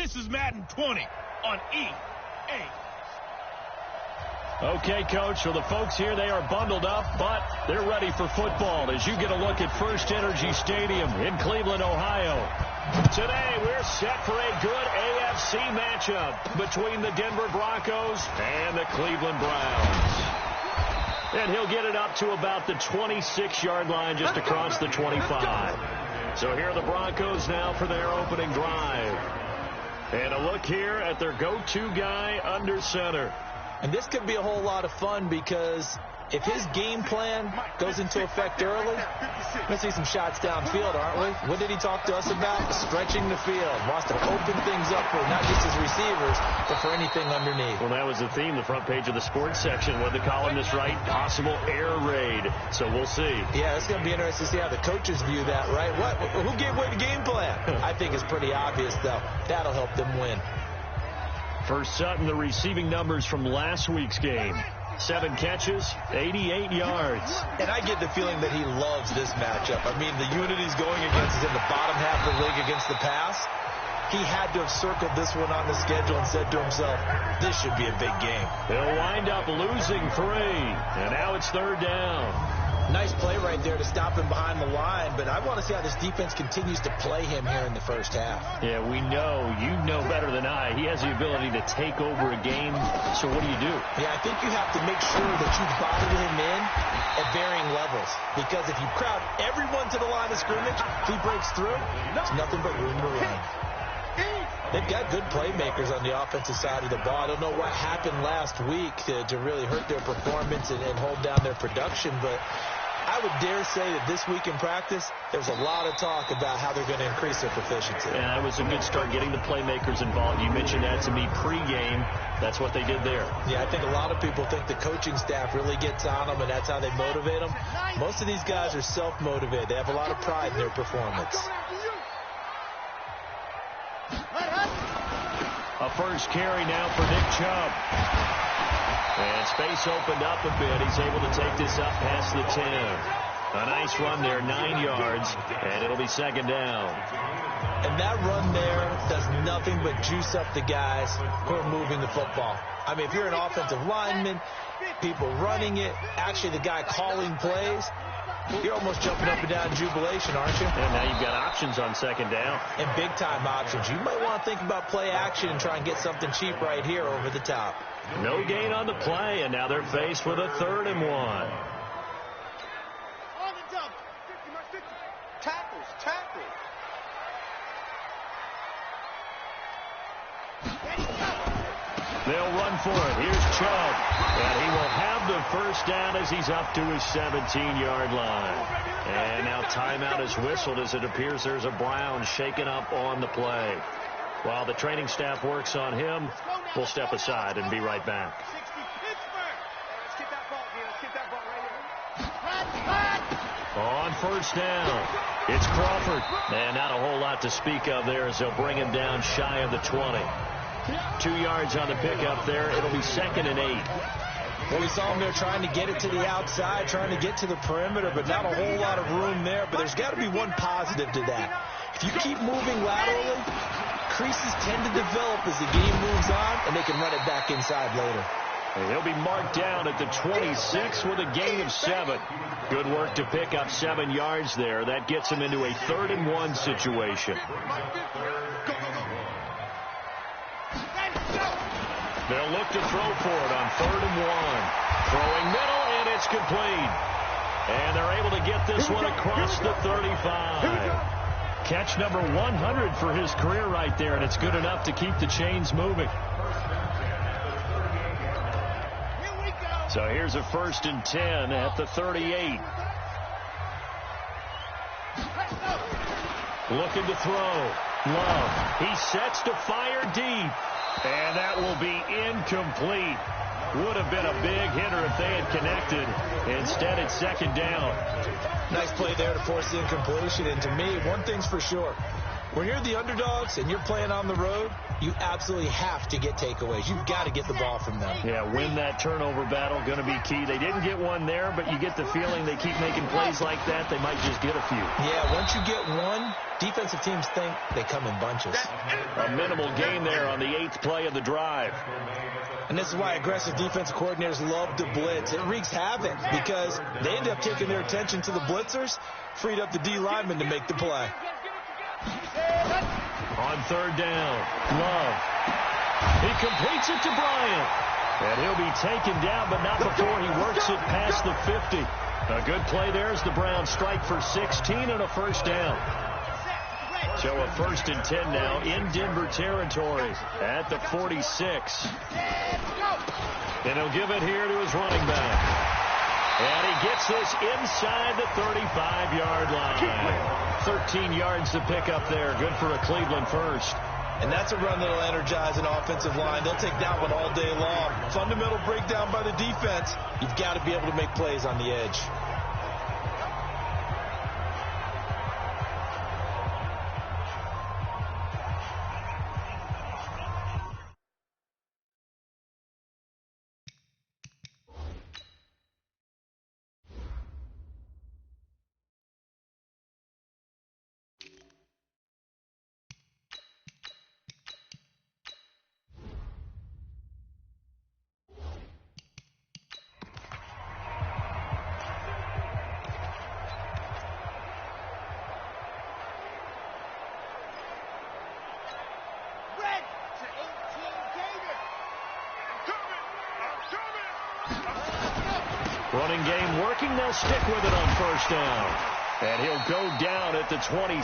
This is Madden 20 on EA. Okay, Coach, so the folks here, they are bundled up, but they're ready for football as you get a look at First Energy Stadium in Cleveland, Ohio. Today, we're set for a good AFC matchup between the Denver Broncos and the Cleveland Browns. And he'll get it up to about the 26-yard line just across the 25. So here are the Broncos now for their opening drive. And a look here at their go-to guy under center. And this could be a whole lot of fun because if his game plan goes into effect early, we're going to see some shots downfield, aren't we? What did he talk to us about? Stretching the field. Wants to open things up for not just his receivers, but for anything underneath. Well, that was the theme, the front page of the sports section. What the columnist write? Possible air raid. So we'll see. Yeah, it's going to be interesting to see how the coaches view that, right? Who gave away the game plan? I think it's pretty obvious, though. That'll help them win. For Sutton, the receiving numbers from last week's game. 7 catches, 88 yards. And I get the feeling that he loves this matchup. I mean, the unit he's going against is in the bottom half of the league against the pass. He had to have circled this one on the schedule and said to himself, this should be a big game. They'll wind up losing 3, and now it's 3rd down. Nice play right there to stop him behind the line, but I want to see how this defense continues to play him here in the first half. Yeah, we know. You know better than I. He has the ability to take over a game, so what do you do? Yeah, I think you have to make sure that you bottle him in at varying levels, because if you crowd everyone to the line of scrimmage, if he breaks through, there's nothing but room to run. They've got good playmakers on the offensive side of the ball. I don't know what happened last week to really hurt their performance and hold down their production, but I would dare say that this week in practice, there's a lot of talk about how they're going to increase their proficiency. And that was a good start, getting the playmakers involved. You mentioned that to me pregame. That's what they did there. Yeah, I think a lot of people think the coaching staff really gets on them, and that's how they motivate them. Most of these guys are self-motivated. They have a lot of pride in their performance. A first carry now for Nick Chubb. And space opened up a bit. He's able to take this up past the 10. A nice run there, 9 yards, and it'll be 2nd down. And that run there does nothing but juice up the guys who are moving the football. I mean, if you're an offensive lineman, people running it, actually the guy calling plays, you're almost jumping up and down in jubilation, aren't you? And now you've got options on 2nd down. And big-time options. You might want to think about play action and try and get something cheap right here over the top. No gain on the play, and now they're faced with a 3rd and 1. On the jump. 50. Tackles. They'll run for it. Here's Chubb. And he will have the first down as he's up to his 17-yard line. And now timeout is whistled as it appears there's a Brown shaken up on the play. While the training staff works on him, we'll step aside and be right back. On first down, it's Crawford. And not a whole lot to speak of there as they'll bring him down shy of the 20. 2 yards on the pickup there. It'll be 2nd and 8. Well, we saw him there trying to get it to the outside, trying to get to the perimeter, but not a whole lot of room there. But there's got to be one positive to that. If you keep moving laterally, creases tend to develop as the game moves on, and they can run it back inside later. And he'll be marked down at the 26 with a gain of 7. Good work to pick up 7 yards there. That gets him into a 3rd and 1 situation. They'll look to throw for it on 3rd and 1. Throwing middle, and it's complete. And they're able to get this one across the 35. Catch number 100 for his career right there, and it's good enough to keep the chains moving. So here's a 1st and 10 at the 38. Looking to throw. Love. He sets to fire deep. And that will be incomplete. Would have been a big hitter if they had connected. Instead, it's 2nd down. Nice play there to force the incompletion. And to me, one thing's for sure. When you're the underdogs and you're playing on the road, you absolutely have to get takeaways. You've got to get the ball from them. Yeah, win that turnover battle, going to be key. They didn't get one there, but you get the feeling they keep making plays like that, they might just get a few. Yeah, once you get one, defensive teams think they come in bunches. A minimal gain there on the 8th play of the drive. And this is why aggressive defensive coordinators love to blitz. It wreaks havoc because they end up taking their attention to the blitzers, freed up the D lineman to make the play. On 3rd down, Love. He completes it to Bryant. And he'll be taken down, but not before he works it past the 50. A good play there as the Browns strike for 16 and a 1st down. So a 1st and 10 now in Denver territory at the 46. And he'll give it here to his running back. And he gets this inside the 35-yard line. 13 yards to pick up there. Good for a Cleveland 1st. And that's a run that'll energize an offensive line. They'll take that one all day long. Fundamental breakdown by the defense. You've got to be able to make plays on the edge. Running game working. They'll stick with it on 1st down. And he'll go down at the 26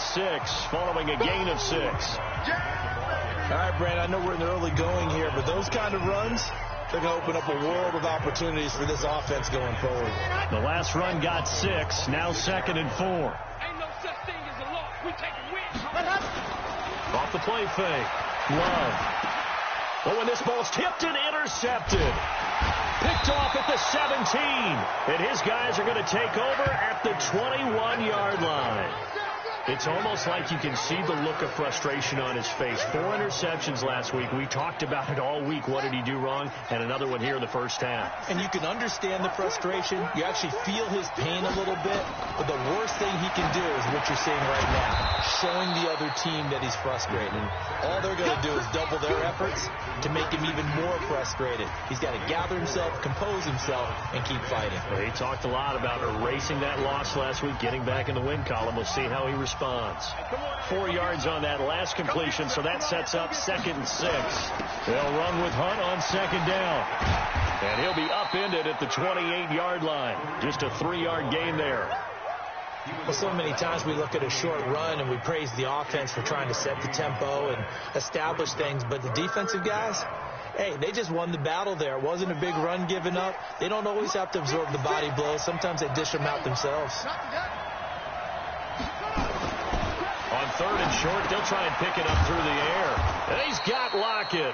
following a gain of 6. All right, Brand, I know we're in the early going here, but those kind of runs, they're going to open up a world of opportunities for this offense going forward. The last run got 6. Now 2nd and 4. Ain't no such thing as a loss. We taking wins. Off the play fake. Love. Oh, and this ball's tipped and intercepted. Picked off at the 17. And his guys are going to take over at the 21-yard line. It's almost like you can see the look of frustration on his face. 4 interceptions last week. We talked about it all week. What did he do wrong? And another one here in the 1st half. And you can understand the frustration. You actually feel his pain a little bit. But the worst thing he can do is what you're seeing right now, showing the other team that he's frustrated. All they're going to do is double their efforts to make him even more frustrated. He's got to gather himself, compose himself, and keep fighting. Well, he talked a lot about erasing that loss last week, getting back in the win column. We'll see how he responds. 4 yards on that last completion, so that sets up 2nd and 6. They'll run with Hunt on 2nd down. And he'll be upended at the 28-yard line. Just a 3-yard gain there. Well, so many times we look at a short run and we praise the offense for trying to set the tempo and establish things, but the defensive guys, hey, they just won the battle there. It wasn't a big run given up. They don't always have to absorb the body blows. Sometimes they dish them out themselves. On 3rd and short, they'll try and pick it up through the air. And he's got Lockett.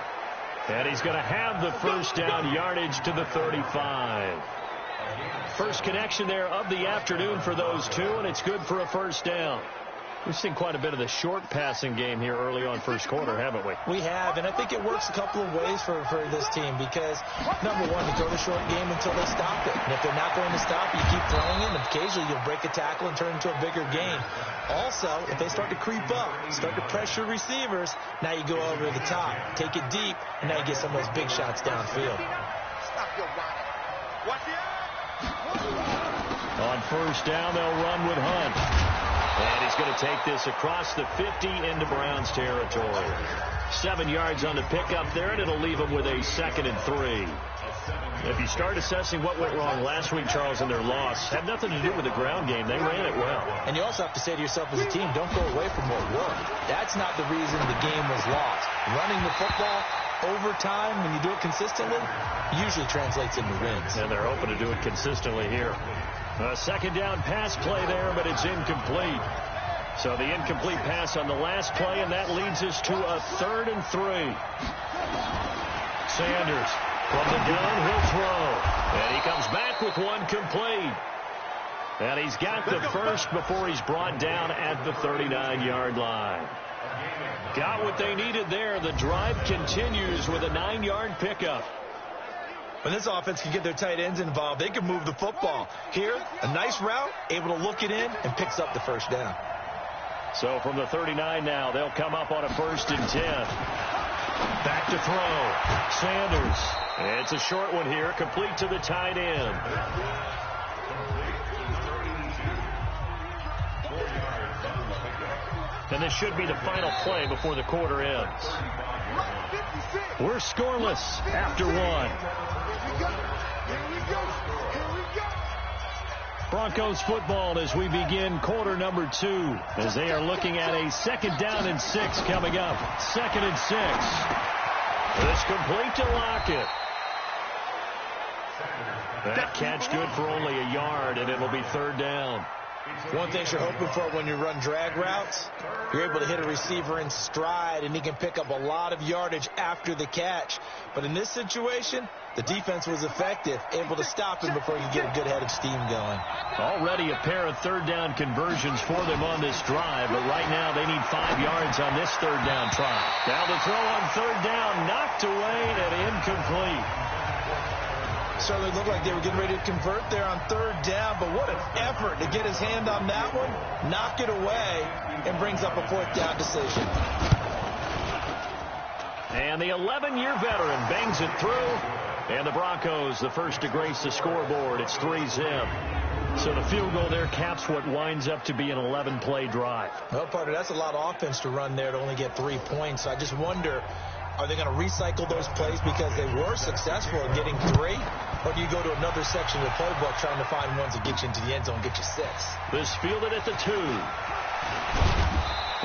And he's going to have the 1st down yardage to the 35. First connection there of the afternoon for those two, and it's good for a 1st down. We've seen quite a bit of the short passing game here early on 1st quarter, haven't we? We have, and I think it works a couple of ways for this team because, number one, you throw the short game until they stop it. And if they're not going to stop, you keep throwing it, and occasionally you'll break a tackle and turn it into a bigger gain. Also, if they start to creep up, start to pressure receivers, now you go over the top, take it deep, and now you get some of those big shots downfield. On 1st down, they'll run with Hunt. And he's going to take this across the 50 into Browns territory. 7 yards on the pickup there, and it'll leave him with a 2nd and 3. If you start assessing what went wrong last week, Charles, in their loss, had nothing to do with the ground game. They ran it well. And you also have to say to yourself as a team, don't go away from what worked. That's not the reason the game was lost. Running the football over time, when you do it consistently, usually translates into wins. And they're hoping to do it consistently here. A 2nd down pass play there, but it's incomplete. So the incomplete pass on the last play, and that leads us to a 3rd and 3. Sanders from the gun, he'll throw. And he comes back with one complete. And he's got the 1st before he's brought down at the 39-yard line. Got what they needed there. The drive continues with a 9-yard pickup. When this offense can get their tight ends involved, they can move the football. Here, a nice route, able to look it in, and picks up the first down. So from the 39 now, they'll come up on a 1st and 10. Back to throw. Sanders. It's a short one here, complete to the tight end. And this should be the final play before the quarter ends. We're scoreless after one. Broncos football as we begin quarter number 2, as they are looking at a 2nd down and 6 coming up. 2nd and 6. It's complete to Lockett. That catch good for only a yard, and it'll be 3rd down. One thing you're hoping for when you run drag routes, you're able to hit a receiver in stride, and he can pick up a lot of yardage after the catch. But in this situation, the defense was effective, able to stop him before you get a good head of steam going. Already a pair of 3rd down conversions for them on this drive, but right now they need 5 yards on this 3rd down try. Now the throw on 3rd down, knocked away and incomplete. Certainly looked like they were getting ready to convert there on 3rd down, but what an effort to get his hand on that one, knock it away, and brings up a 4th down decision. And the 11-year veteran bangs it through, and the Broncos the first to grace the scoreboard. It's 3-zip. So the field goal there caps what winds up to be an 11-play drive. Well, partner, that's a lot of offense to run there to only get 3 points. So I just wonder, are they going to recycle those plays because they were successful in getting 3? Or do you go to another section of the playbook trying to find ones that get you into the end zone and get you 6? This fielded at the 2.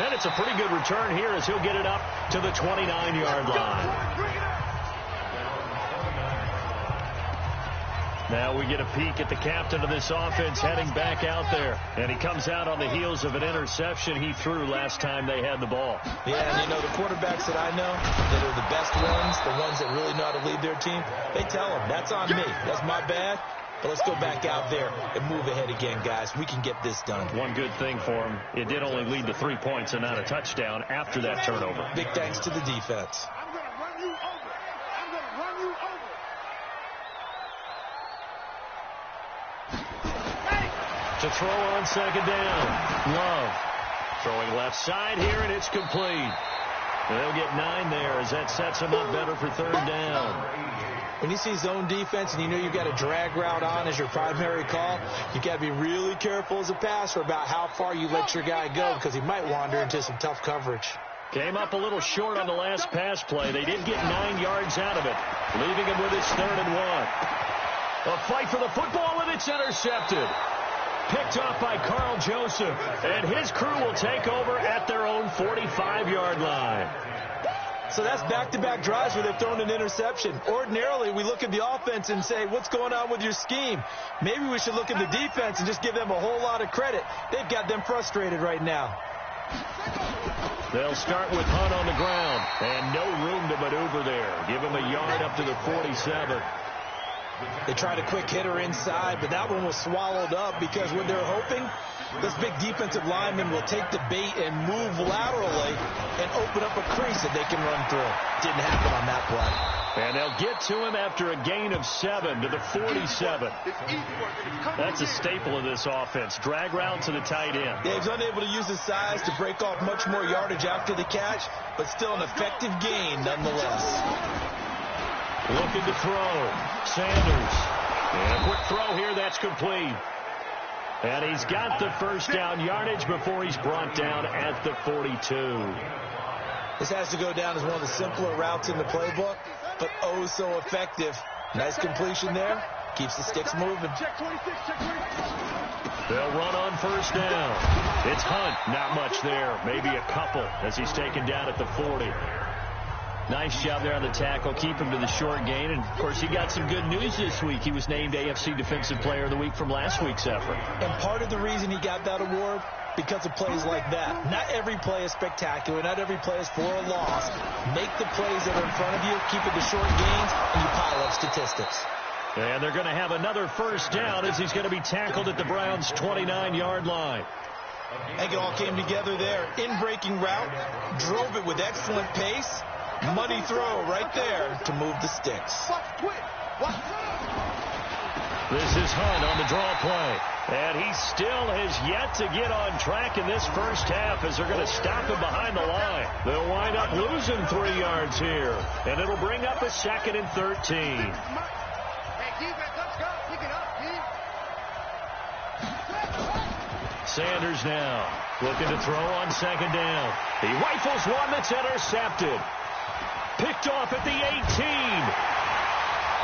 And it's a pretty good return here as he'll get it up to the 29-yard line. Now we get a peek at the captain of this offense heading back out there. And he comes out on the heels of an interception he threw last time they had the ball. Yeah, and you know, the quarterbacks that I know that are the best ones, the ones that really know how to lead their team, they tell them, that's on me. That's my bad. But let's go back out there and move ahead again, guys. We can get this done. One good thing for him, it did only lead to 3 points and not a touchdown after that turnover. Big thanks to the defense. I'm going to run you over. I'm going to run you over. To throw on 2nd down. Love. Throwing left side here, and it's complete. They'll get 9 there as that sets them up better for 3rd down. When you see zone defense and you know you've got a drag route on as your primary call, you got to be really careful as a passer about how far you let your guy go because he might wander into some tough coverage. Came up a little short on the last pass play. They did get 9 yards out of it, leaving him with his 3rd and 1. A fight for the football, and it's intercepted. Picked off by Carl Joseph, and his crew will take over at their own 45-yard line. So that's back-to-back drives where they've thrown an interception. Ordinarily, we look at the offense and say, what's going on with your scheme? Maybe we should look at the defense and just give them a whole lot of credit. They've got them frustrated right now. They'll start with Hunt on the ground, and no room to maneuver there. Give him a yard up to the 47. They tried a quick hitter inside, but that one was swallowed up because what they're hoping, this big defensive lineman will take the bait and move laterally and open up a crease that they can run through. Didn't happen on that play. And they'll get to him after a gain of 7 to the 47. That's a staple of this offense. Drag route to the tight end. Yeah, he's unable to use his size to break off much more yardage after the catch, but still an effective gain nonetheless. Looking to throw. Sanders. And a quick throw here. That's complete. And he's got the 1st down yardage before he's brought down at the 42. This has to go down as one of the simpler routes in the playbook, but oh so effective. Nice completion there. Keeps the sticks moving. They'll run on 1st down. It's Hunt. Not much there. Maybe a couple as he's taken down at the 40. Nice job there on the tackle. Keep him to the short gain. And, of course, he got some good news this week. He was named AFC Defensive Player of the Week from last week's effort. And part of the reason he got that award, because of plays like that. Not every play is spectacular. Not every play is for a loss. Make the plays that are in front of you. Keep it to short gains, and you pile up statistics. And they're going to have another 1st down as he's going to be tackled at the Browns' 29-yard line. I think it all came together there. In-breaking route, drove it with excellent pace. Money throw right there to move the sticks. This is Hunt on the draw play. And he still has yet to get on track in this first half as they're going to stop him behind the line. They'll wind up losing 3 yards here. And it'll bring up a 2nd and 13. Sanders now looking to throw on 2nd down. He rifles one that's intercepted. Picked off at the 18.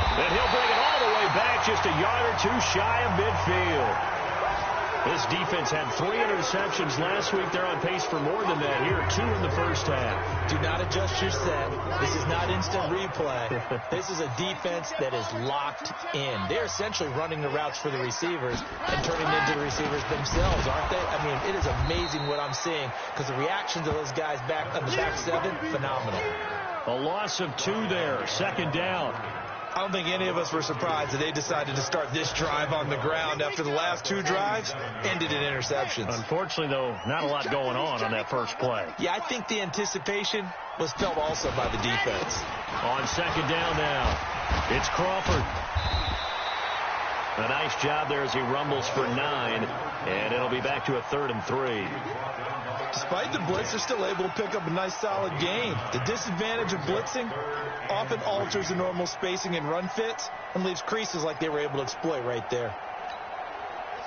And he'll bring it all the way back just a yard or 2 shy of midfield. This defense had 3 interceptions last week. They're on pace for more than that here. 2 in the first half. Do not adjust your set. This is not instant replay. This is a defense that is locked in. They're essentially running the routes for the receivers and turning into the receivers themselves, aren't they? I mean, it is amazing what I'm seeing because the reactions of those guys back on the back 7, phenomenal. A loss of 2 there. 2nd down. I don't think any of us were surprised that they decided to start this drive on the ground after the last 2 drives ended in interceptions. Unfortunately, though, not a lot going on that first play. Yeah, I think the anticipation was felt also by the defense. On 2nd down now, it's Crawford. A nice job there as he rumbles for 9, and it'll be back to a 3rd and 3. Despite the blitz, they're still able to pick up a nice solid gain. The disadvantage of blitzing often alters the normal spacing and run fits and leaves creases like they were able to exploit right there.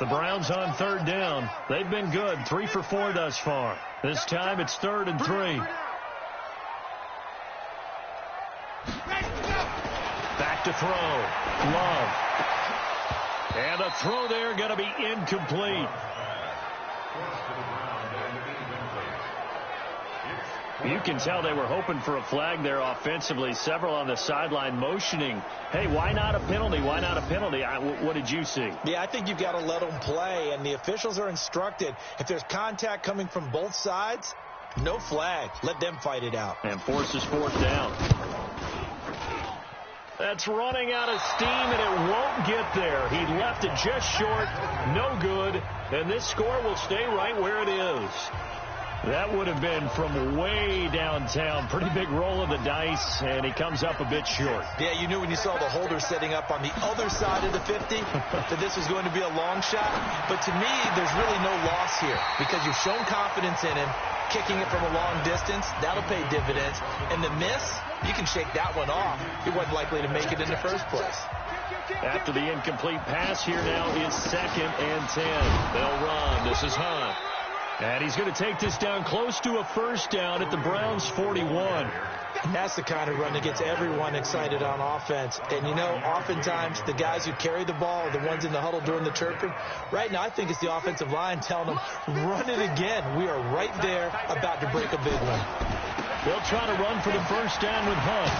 The Browns on 3rd down. They've been good, 3 for 4 thus far. This time it's 3rd and 3. Back to throw. Love. And a throw there going to be incomplete. You can tell they were hoping for a flag there offensively. Several on the sideline motioning, hey, why not a penalty? Why not a penalty? What did you see? Yeah, I think you've got to let them play, and the officials are instructed. If there's contact coming from both sides, no flag. Let them fight it out. And forces 4th down. That's running out of steam, and it won't get there. He left it just short, no good, and this score will stay right where it is. That would have been from way downtown. Pretty big roll of the dice, and he comes up a bit short. Yeah, you knew when you saw the holder setting up on the other side of the 50 that this was going to be a long shot. But to me, there's really no loss here because you've shown confidence in him. Kicking it from a long distance, that'll pay dividends. And the miss, you can shake that one off. He wasn't likely to make it in the first place. After the incomplete pass, here now is 2nd and 10. They'll run. This is Hunt. And he's going to take this down close to a 1st down at the Browns' 41. And that's the kind of run that gets everyone excited on offense. And, you know, oftentimes the guys who carry the ball are the ones in the huddle during the chirping. Right now, I think it's the offensive line telling them, run it again. We are right there about to break a big one. They'll try to run for the 1st down with Hunt.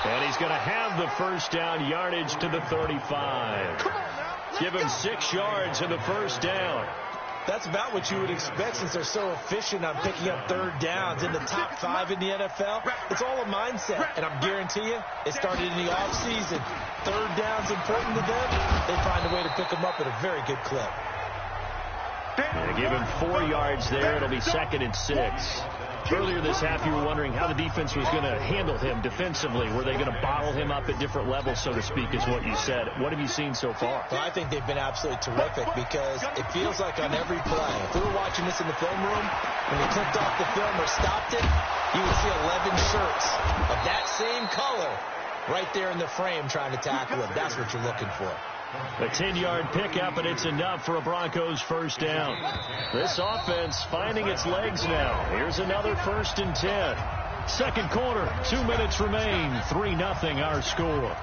And he's going to have the 1st down yardage to the 35. Give him 6 yards in the 1st down. That's about what you would expect since they're so efficient on picking up 3rd downs in the top 5 in the NFL. It's all a mindset, and I'm guarantee you it started in the offseason. 3rd down's important to them. They find a way to pick them up at a very good clip. And give him 4 yards there. It'll be 2nd and 6. Earlier this half, you were wondering how the defense was going to handle him defensively. Were they going to bottle him up at different levels, so to speak, is what you said. What have you seen so far? Well, I think they've been absolutely terrific because it feels like on every play, if we were watching this in the film room, when they clicked off the film or stopped it, you would see 11 shirts of that same color right there in the frame trying to tackle him. That's what you're looking for. A 10-yard pickup, and it's enough for a Broncos 1st down. This offense finding its legs now. Here's another 1st and 10. 2nd quarter, 2 minutes remain. 3-0 our score.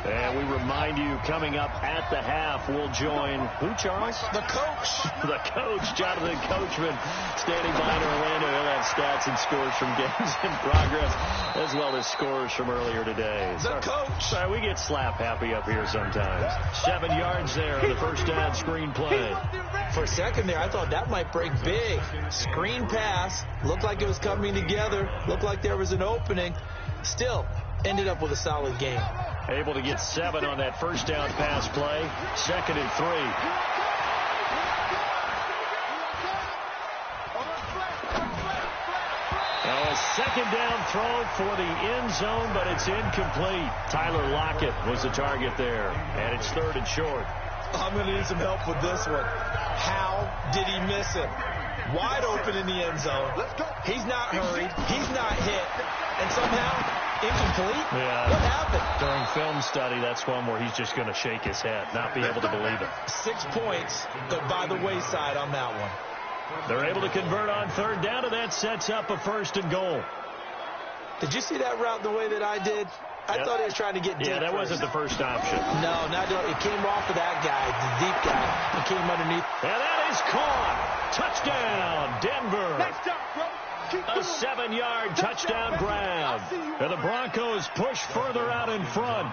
And we remind you, coming up at the half, we'll join who, Charles? The coach. The coach, Jonathan Coachman, standing by in Orlando. He'll have stats and scores from games in progress, as well as scores from earlier today. The coach. Sorry, we get slap happy up here sometimes. 7 yards there on the 1st down screen play. For a second there, I thought that might break big. Screen pass. Looked like it was coming together. Looked like there was an opening. Still, ended up with a solid game. Able to get 7 on that 1st down pass play. 2nd and 3. A second down throw for the end zone, but it's incomplete. Tyler Lockett was the target there, and it's 3rd and short. I'm going to need some help with this one. How did he miss it? Wide open in the end zone. He's not hurried. He's not hit. And somehow, incomplete? Yeah. What happened? During film study, that's one where he's just going to shake his head, not be able to believe it. 6 points go by the wayside on that one. They're able to convert on 3rd down, and that sets up a 1st and goal. Did you see that route the way that I did? I thought he was trying to get deep. Yeah, that wasn't the first option. No, it came off of that guy, the deep guy. It came underneath. And that is caught. Touchdown, Denver. Nice job, bro. A 7-yard touchdown grab. And the Broncos push further out in front.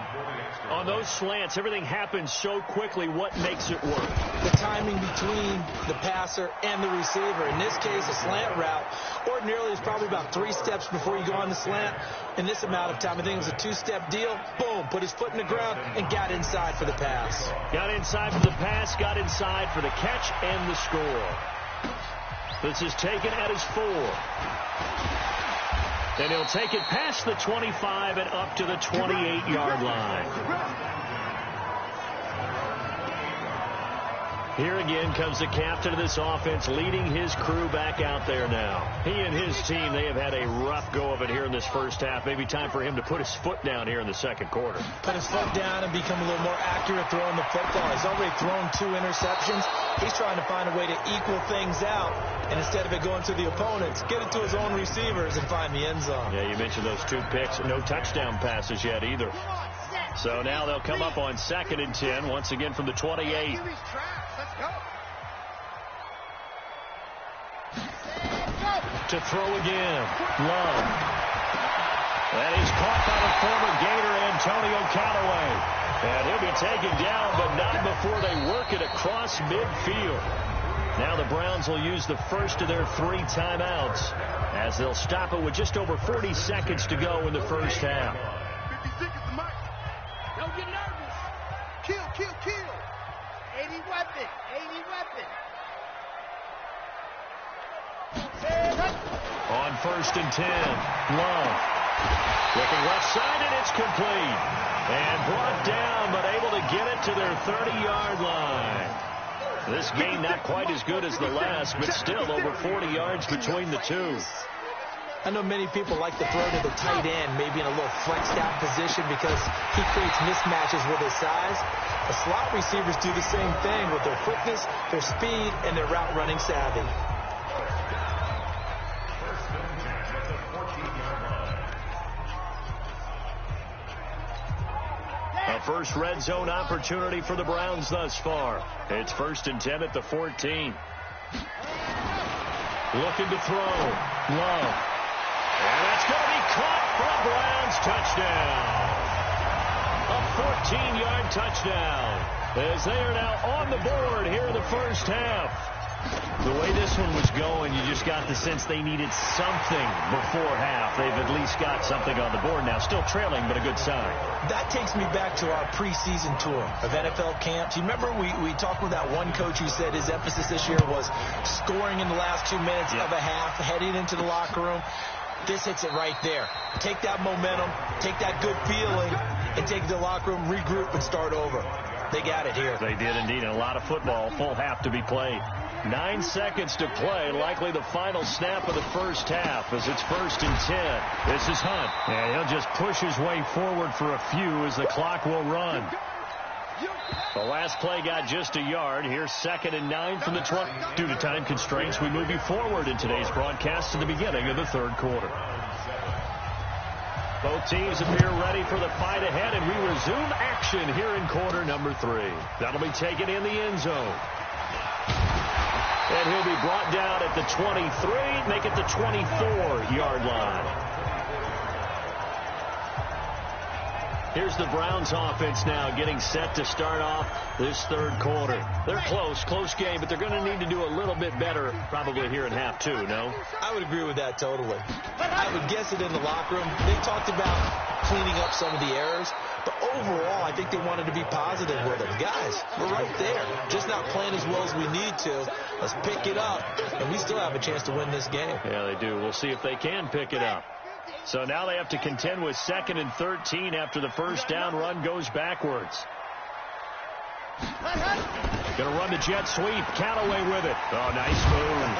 On those slants, everything happens so quickly. What makes it work? The timing between the passer and the receiver. In this case, a slant route ordinarily is probably about 3 steps before you go on the slant. In this amount of time, I think it was a 2-step deal. Boom, put his foot in the ground and got inside for the pass. Got inside for the pass, got inside for the catch and the score. This is taken at his 4. And he'll take it past the 25 and up to the 28-yard line. Here again comes the captain of this offense, leading his crew back out there now. He and his team, they have had a rough go of it here in this first half. Maybe time for him to put his foot down here in the second quarter. Put his foot down and become a little more accurate throwing the football. He's already thrown 2 interceptions. He's trying to find a way to equal things out. And instead of it going to the opponents, get it to his own receivers and find the end zone. Yeah, you mentioned those 2 picks. No touchdown passes yet either. So now they'll come up on 2nd and 10, once again from the 28. To throw again. Love. That is caught by the former Gator Antonio Callaway. And he'll be taken down, but not before they work it across midfield. Now the Browns will use the first of their 3 timeouts as they'll stop it with just over 40 seconds to go in the first half. 50 seconds to mark. Don't get nervous. Kill, kill, kill. 80 weapon. 80 weapon. On 1st and 10, Love. Looking left side, and it's complete. And brought down, but able to get it to their 30-yard line. This game not quite as good as the last, but still over 40 yards between the two. I know many people like to throw to the tight end, maybe in a little flexed out position because he creates mismatches with his size. The slot receivers do the same thing with their quickness, their speed, and their route running savvy. A first red zone opportunity for the Browns thus far. It's 1st and 10 at the 14. Looking to throw. Love. And that's going to be caught for a Browns touchdown. A 14-yard touchdown as they are now on the board here in the first half. The way this one was going, you just got the sense they needed something before half. They've at least got something on the board now. Still trailing, but a good sign. That takes me back to our preseason tour of NFL camps. You remember we talked with that one coach who said his emphasis this year was scoring in the last 2 minutes of a half, heading into the locker room. This hits it right there. Take that momentum, take that good feeling, and take the locker room, regroup, and start over. They got it here. They did indeed, and a lot of football, full half to be played. 9 seconds to play, likely the final snap of the first half as it's 1st and 10. This is Hunt, and he'll just push his way forward for a few as the clock will run. The last play got just a yard. Here's 2nd and 9 from the 20. Due to time constraints, we move you forward in today's broadcast to the beginning of the 3rd quarter. Both teams appear ready for the fight ahead, and we resume action here in quarter number 3. That'll be taken in the end zone. And he'll be brought down at the 23, make it the 24-yard line. Here's the Browns offense now getting set to start off this 3rd quarter. They're close game, but they're going to need to do a little bit better probably here in half 2, no? I would agree with that totally. I would guess it in the locker room. They talked about cleaning up some of the errors. But overall, I think they wanted to be positive with him. Guys, we're right there. Just not playing as well as we need to. Let's pick it up, and we still have a chance to win this game. Yeah, they do. We'll see if they can pick it up. So now they have to contend with 2nd and 13 after the first down run goes backwards. Going to run the jet sweep. Callaway with it. Oh, nice move.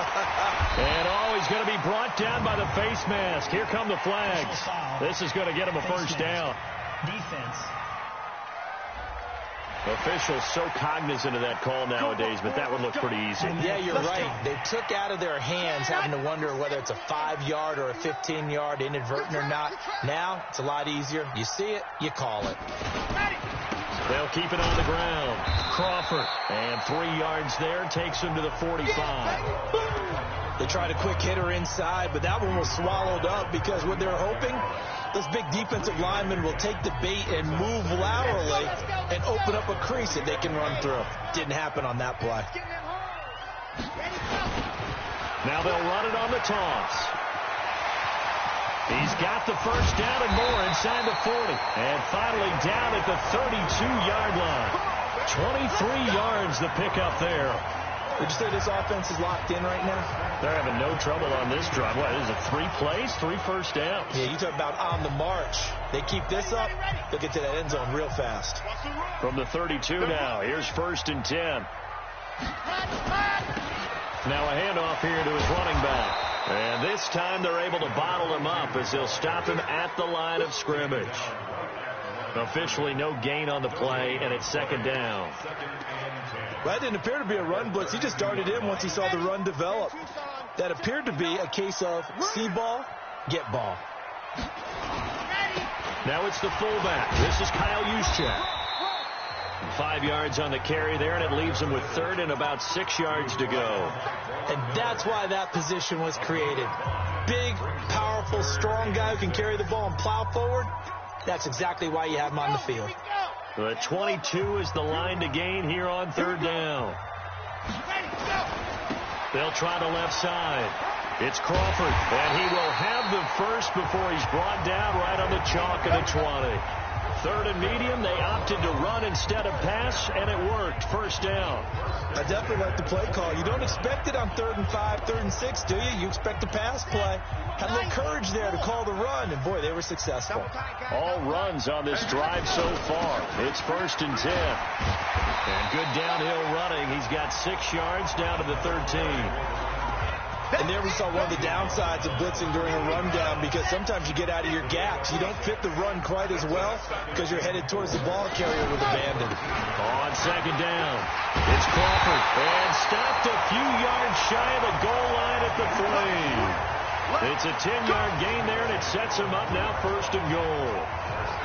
And he's going to be brought down by the face mask. Here come the flags. This is going to get him a first down. Defense. Officials so cognizant of that call nowadays, but that would look pretty easy. Yeah, you're right. They took out of their hands having to wonder whether it's a 5-yard or a 15-yard, inadvertent or not. Now, it's a lot easier. You see it, you call it. They'll keep it on the ground. Crawford, and 3 yards there, takes him to the 45. They tried a quick hitter inside, but that one was swallowed up because what they're hoping, this big defensive lineman will take the bait and move laterally and open up a crease that they can run through. Didn't happen on that play. Now they'll run it on the toss. He's got the first down and more inside the 40. And finally down at the 32-yard line. 23 yards the pickup there. Would you say this offense is locked in right now? They're having no trouble on this drive. What, is it 3 plays, 3 first downs? Yeah, you talk about on the march. They keep this up, they'll get to that end zone real fast. From the 32 now, here's 1st and 10. Now a handoff here to his running back. And this time they're able to bottle him up as they'll stop him at the line of scrimmage. Officially no gain on the play, and it's 2nd down. Well, that didn't appear to be a run blitz. He just darted in once he saw the run develop. That appeared to be a case of see ball, get ball. Now it's the fullback. This is Kyle Juszczyk. 5 yards on the carry there, and it leaves him with 3rd and about 6 yards to go. And that's why that position was created. Big, powerful, strong guy who can carry the ball and plow forward. That's exactly why you have him on the field. The 22 is the line to gain here on 3rd down. They'll try the left side. It's Crawford, and he will have the first before he's brought down right on the chalk at the 20. 3rd and medium, they opted to run instead of pass, and it worked. First down. I definitely like the play call. You don't expect it on 3rd and 5, 3rd and 6, do you? You expect the pass play. Had a little courage there to call the run, and boy, they were successful. All runs on this drive so far. It's 1st and 10. And good downhill running. He's got 6 yards down to the 13. And there we saw one of the downsides of blitzing during a rundown, because sometimes you get out of your gaps. You don't fit the run quite as well because you're headed towards the ball carrier with abandon. On 2nd down, it's Crawford, and stopped a few yards shy of the goal line at the 3. It's a 10-yard gain there, and it sets him up now 1st and goal.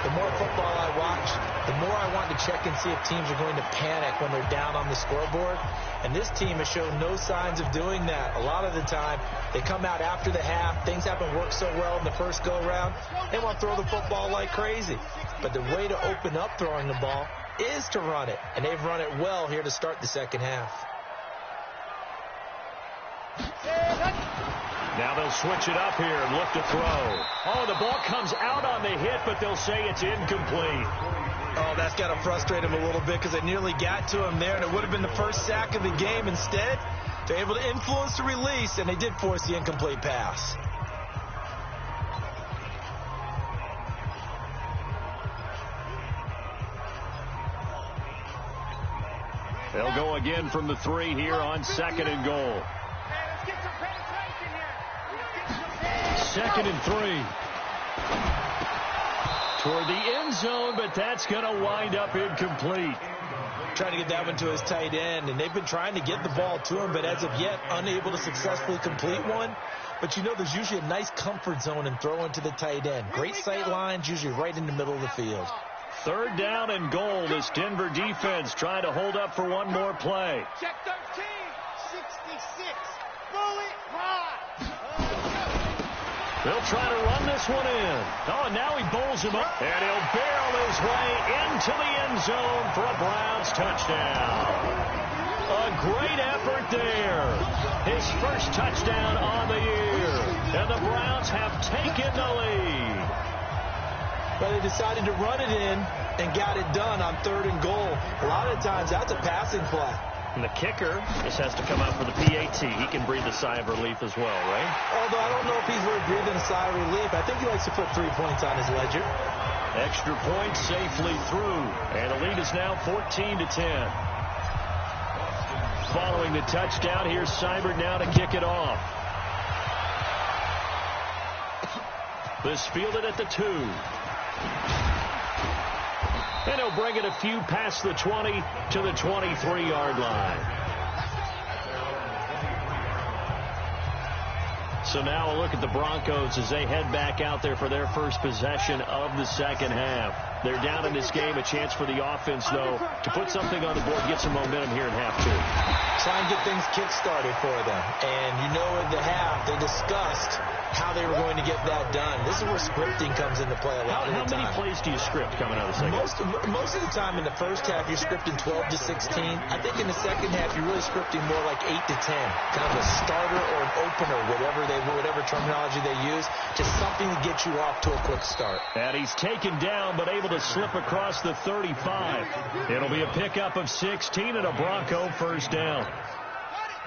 The more football I watch, the more I want to check and see if teams are going to panic when they're down on the scoreboard. And this team has shown no signs of doing that. A lot of the time, they come out after the half. Things haven't worked so well in the first go-around. They want to throw the football like crazy. But the way to open up throwing the ball is to run it. And they've run it well here to start the second half. Now they'll switch it up here and look to throw. Oh, the ball comes out on the hit, but they'll say it's incomplete. Oh, that's got to frustrate him a little bit because they nearly got to him there, and it would have been the first sack of the game. Instead, they're able to influence the release, and they did force the incomplete pass. They'll go again from the 3 here on 2nd and goal. 2nd and 3. Toward the end zone, but that's going to wind up incomplete. Trying to get that one to his tight end, and they've been trying to get the ball to him, but as of yet, unable to successfully complete one. But you know there's usually a nice comfort zone in throwing to the tight end. Great sight lines, usually right in the middle of the field. 3rd down and goal. This Denver defense trying to hold up for one more play. Check 13, 66, bullet high. They'll try to run this one in. Oh, now he bowls him up, and he'll barrel his way into the end zone for a Browns touchdown. A great effort there. His first touchdown on the year, and the Browns have taken the lead. But they decided to run it in and got it done on 3rd and goal. A lot of times, that's a passing play. And the kicker just has to come out for the PAT. He can breathe a sigh of relief as well, right? Although I don't know if he's really breathing a sigh of relief. I think he likes to put 3 points on his ledger. Extra point safely through. And the lead is now 14-10. Following the touchdown, here's Seibert now to kick it off. This fielded at the 2. And he'll bring it a few past the 20 to the 23-yard line. So now a look at the Broncos as they head back out there for their first possession of the second half. They're down in this game. A chance for the offense, though, to put something on the board, get some momentum here in half 2. Try and get things kick-started for them. And you know in the half, they discussed how they were going to get that done. This is where scripting comes into play a lot of the time. How many plays do you script coming out of the second half? Most of the time in the first half, you're scripting 12 to 16. I think in the second half, you're really scripting more like 8 to 10. Kind of a starter or an opener, whatever terminology they use, just something to get you off to a quick start. And he's taken down, but able to slip across the 35. It'll be a pickup of 16 and a Bronco first down.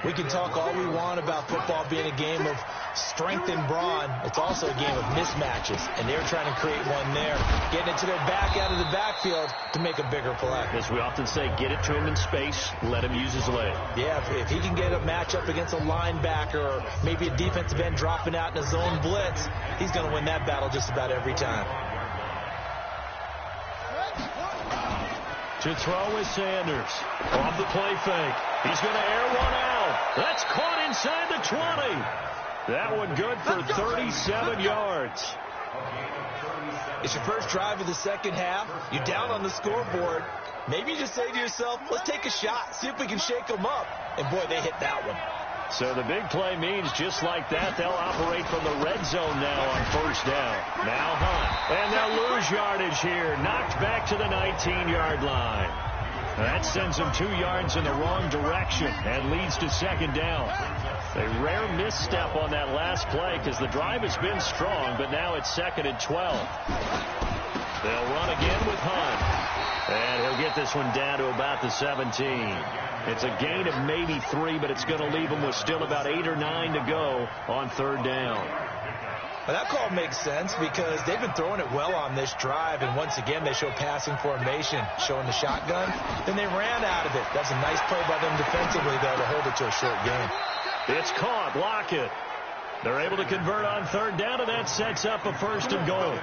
We can talk all we want about football being a game of strength and brawn. It's also a game of mismatches, and they're trying to create one there, getting it to their back out of the backfield to make a bigger play. As we often say, get it to him in space, let him use his leg. Yeah, if he can get a matchup against a linebacker or maybe a defensive end dropping out in a zone blitz, he's going to win that battle just about every time. To throw is Sanders. Off the play fake. He's going to air one out. That's caught inside the 20. That one good for 37 yards. It's your first drive of the second half. You're down on the scoreboard. Maybe you just say to yourself, let's take a shot, see if we can shake them up. And, boy, they hit that one. So the big play means just like that, they'll operate from the red zone now on first down. Now Hunt. And they'll lose yardage here. Knocked back to the 19-yard line. That sends them 2 yards in the wrong direction and leads to second down. A rare misstep on that last play because the drive has been strong, but now it's 2nd and 12. They'll run again with Hunt. And he'll get this one down to about the 17. It's a gain of maybe 3, but it's going to leave them with still about 8 or 9 to go on third down. Well, that call makes sense because they've been throwing it well on this drive, and once again they show passing formation, showing the shotgun. Then they ran out of it. That's a nice play by them defensively, though, to hold it to a short game. It's caught. Lockett. They're able to convert on third down, and that sets up a 1st and goal.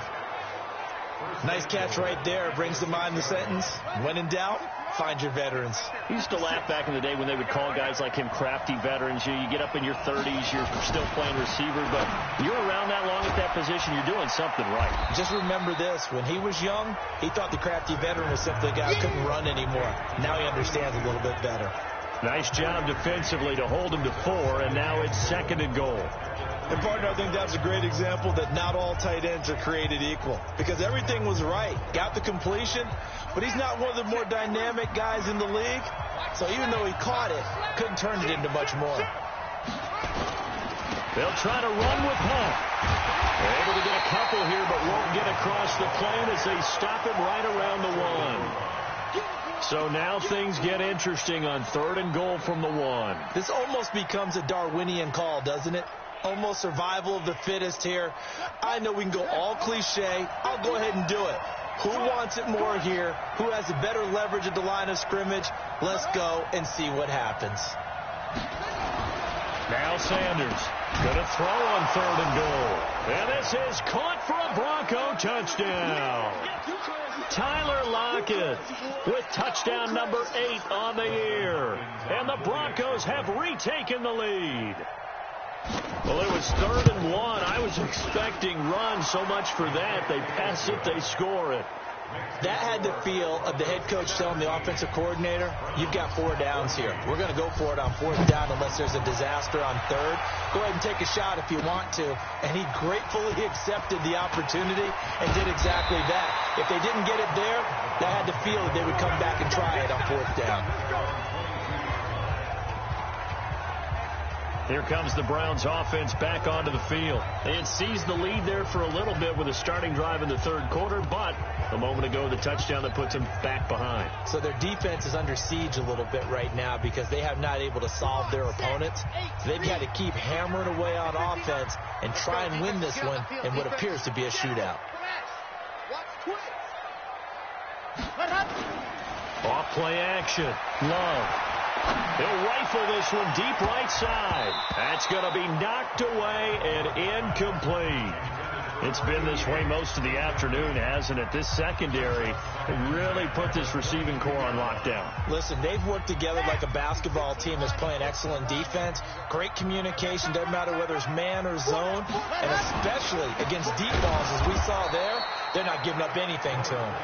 Nice catch right there. Brings to mind the sentence, when in doubt, find your veterans. We used to laugh back in the day when they would call guys like him crafty veterans. You get up in your 30s, you're still playing receiver, but you're around that long at that position, you're doing something right. Just remember this. When he was young, he thought the crafty veteran was simply a guy who couldn't run anymore. Now he understands a little bit better. Nice job defensively to hold him to 4, and now it's 2nd and goal. And, partner, I think that's a great example that not all tight ends are created equal because everything was right. Got the completion, but he's not one of the more dynamic guys in the league. So even though he caught it, couldn't turn it into much more. They'll try to run with Hunt. They're able to get a couple here, but won't get across the plane as they stop him right around the 1. So now things get interesting on 3rd and goal from the 1. This almost becomes a Darwinian call, doesn't it? Almost survival of the fittest here. I know we can go all cliche. I'll go ahead and do it. Who wants it more here? Who has the better leverage at the line of scrimmage? Let's go and see what happens. Now Sanders going to throw on 3rd and goal. And this is caught for a Bronco touchdown. Tyler Lockett with touchdown number 8 on the year. And the Broncos have retaken the lead. Well, it was 3rd and 1. I was expecting run, so much for that. They pass it, they score it. That had the feel of the head coach telling the offensive coordinator, you've got 4 downs here. We're going to go for it on 4th down unless there's a disaster on 3rd. Go ahead and take a shot if you want to. And he gratefully accepted the opportunity and did exactly that. If they didn't get it there, they had the feel that they would come back and try it on 4th down. Here comes the Browns offense back onto the field. They had seized the lead there for a little bit with a starting drive in the third quarter, but a moment ago the touchdown that puts them back behind. So their defense is under siege a little bit right now because they have not able to solve their opponents. They've got to keep hammering away on offense and try and win this one in what appears to be a shootout. Off play action. Love. He'll rifle this one deep right side. That's going to be knocked away and incomplete. It's been this way most of the afternoon, hasn't it? This secondary really put this receiving core on lockdown. Listen, they've worked together like a basketball team that's playing excellent defense. Great communication, doesn't matter whether it's man or zone. And especially against deep balls, as we saw there, they're not giving up anything to him.